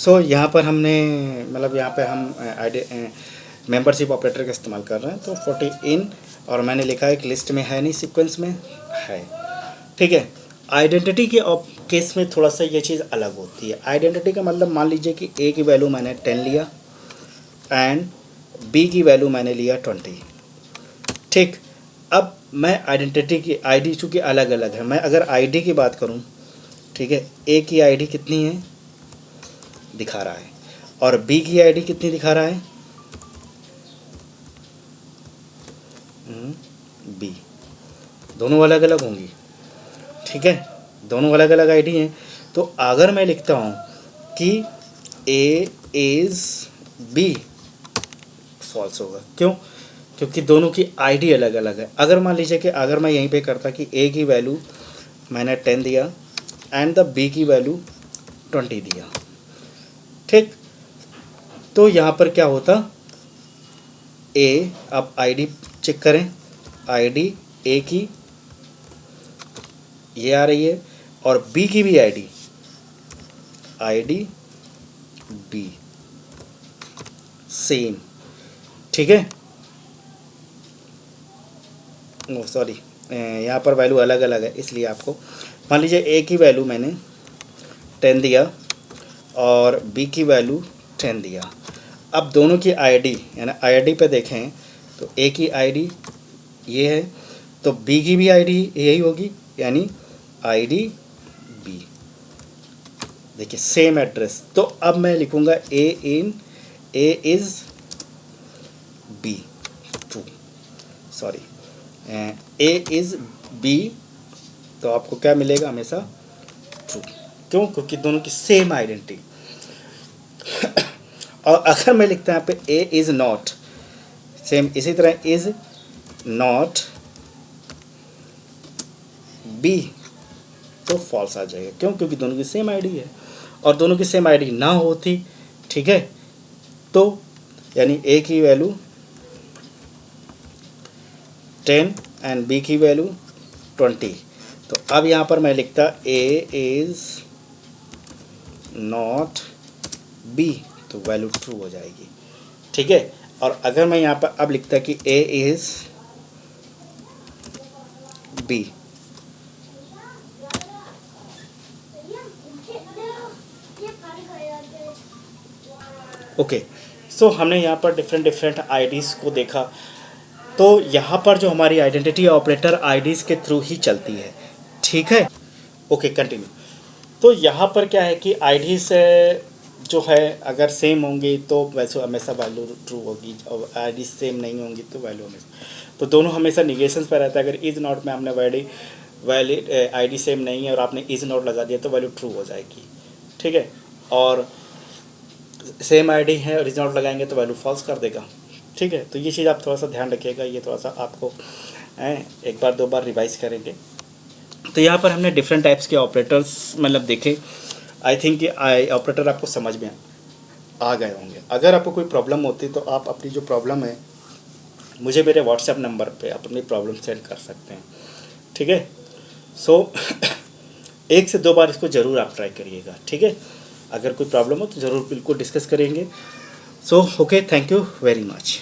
सो यहाँ पर हमने मतलब यहाँ पे हम आईडी मेंबरशिप ऑपरेटर का इस्तेमाल कर रहे हैं। तो 14 और मैंने लिखा है कि लिस्ट में है नहीं, सीक्वेंस में है। ठीक है। आइडेंटिटी के केस में थोड़ा सा ये चीज़ अलग होती है। आइडेंटिटी का मतलब मान लीजिए कि ए की वैल्यू मैंने 10 लिया एंड बी की वैल्यू मैंने लिया 20। ठीक। अब मैं आइडेंटिटी की आईडी चूँकि अलग अलग है, मैं अगर आईडी की बात करूँ, ठीक है, ए की आईडी कितनी है दिखा रहा है और बी की आईडी कितनी दिखा रहा है, बी। दोनों अलग अलग होंगी। ठीक है, दोनों अलग अलग आईडी हैं। तो अगर मैं लिखता हूँ कि ए इज़ बी, फॉल्स होगा। क्यों? क्योंकि दोनों की आईडी अलग अलग है। अगर मान लीजिए कि अगर मैं यहीं पे करता कि ए की वैल्यू मैंने 10 दिया एंड द बी की वैल्यू 20 दिया, ठीक, तो यहाँ पर क्या होता, ए, अब आईडी चेक करें, आईडी ए की ये आ रही है और बी की भी आईडी बी सेम। ठीक है, सॉरी, यहाँ पर वैल्यू अलग अलग है इसलिए आपको, मान लीजिए ए की वैल्यू मैंने 10 दिया और बी की वैल्यू 10 दिया। अब दोनों की आईडी यानी आईडी पे देखें तो ए की आईडी ये है तो बी की भी आईडी यही होगी यानी आईडी बी। देखिए सेम एड्रेस। तो अब मैं लिखूँगा A is B true, sorry, A is B, तो आपको क्या मिलेगा हमेशा ट्रू। क्यों? क्योंकि दोनों की सेम आइडेंटिटी। और अगर मैं लिखता हूँ यहाँ पे ए इज़ नॉट, सेम इसी तरह इज़ नॉट बी, तो फॉल्स आ जाएगा। क्यों? क्योंकि दोनों की सेम आईडी है और दोनों की सेम आईडी ना होती, ठीक है, तो यानी ए की वैल्यू 10 एंड बी की वैल्यू 20, तो अब यहाँ पर मैं लिखता ए इज़ नॉट बी, तो वैल्यू ट्रू हो जाएगी। ठीक है, और अगर मैं यहाँ पर अब लिखता कि ए इज़ बी, ओके। सो हमने यहाँ पर डिफरेंट आईडीज़ को देखा। तो यहाँ पर जो हमारी आइडेंटिटी ऑपरेटर आईडीज़ के थ्रू ही चलती है। ठीक है, ओके, कंटिन्यू। तो यहाँ पर क्या है कि आईडीज़ जो है अगर सेम होंगी तो वैसे हमेशा वैल्यू ट्रू होगी और आईडी सेम नहीं होंगी तो वैल्यू हमेशा, तो दोनों हमेशा निगेशंस पर रहता है। अगर इज़ नॉट में हमने वैलिड आईडी सेम नहीं है और आपने इज़ नॉट लगा दिया तो वैल्यू ट्रू हो जाएगी। ठीक है, और सेम आईडी है और इज़ नॉट लगाएंगे तो वैल्यू फॉल्स कर देगा। ठीक है, तो ये चीज़ आप थोड़ा सा ध्यान रखिएगा, ये थोड़ा सा आपको एक बार दो बार रिवाइज करेंगे। तो यहाँ पर हमने डिफरेंट टाइप्स के ऑपरेटर्स मतलब देखे। आई थिंक कि ऑपरेटर आपको समझ में आ गए होंगे। अगर आपको कोई प्रॉब्लम होती तो आप अपनी जो प्रॉब्लम है मुझे मेरे व्हाट्सएप नंबर पे आप अपनी प्रॉब्लम सेंड कर सकते हैं। ठीक है, सो 1 से 2 बार इसको ज़रूर आप ट्राई करिएगा। ठीक है, अगर कोई प्रॉब्लम हो तो ज़रूर बिल्कुल डिस्कस करेंगे। So okay, thank you very much.